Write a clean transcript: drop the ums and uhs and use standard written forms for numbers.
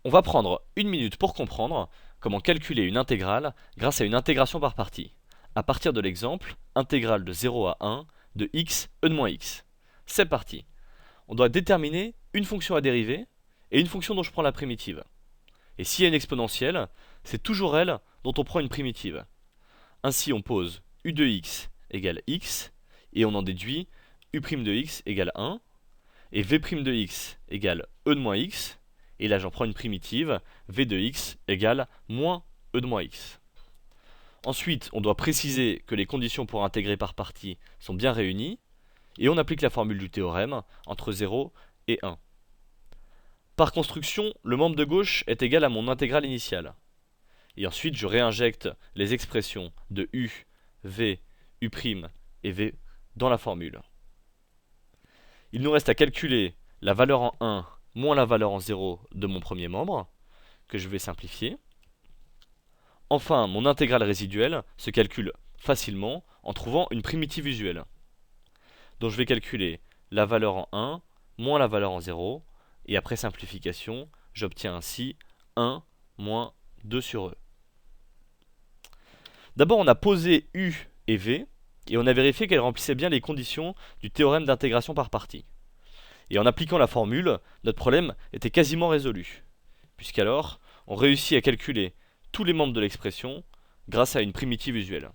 On va prendre une minute pour comprendre comment calculer une intégrale grâce à une intégration par partie, à partir de l'exemple intégrale de 0 à 1 de x e de moins x. C'est parti. On doit déterminer une fonction à dériver et une fonction dont je prends la primitive. Et s'il y a une exponentielle, c'est toujours elle dont on prend une primitive. Ainsi on pose u de x égale x, et on en déduit u' de x égale 1, et v' de x égale e de moins x, et là j'en prends une primitive, v de x égale moins e de moins x. Ensuite, on doit préciser que les conditions pour intégrer par partie sont bien réunies, et on applique la formule du théorème entre 0 et 1. Par construction, le membre de gauche est égal à mon intégrale initiale. Et ensuite, je réinjecte les expressions de u, v, u' et v dans la formule. Il nous reste à calculer la valeur en 1 moins la valeur en 0 de mon premier membre, que je vais simplifier. Enfin, mon intégrale résiduelle se calcule facilement en trouvant une primitive usuelle. Donc je vais calculer la valeur en 1 moins la valeur en 0, et après simplification, j'obtiens ainsi 1 moins 2 sur e. D'abord, on a posé u et v, et on a vérifié qu'elles remplissaient bien les conditions du théorème d'intégration par partie. Et en appliquant la formule, notre problème était quasiment résolu, puisqu'alors, on réussit à calculer tous les membres de l'expression grâce à une primitive usuelle.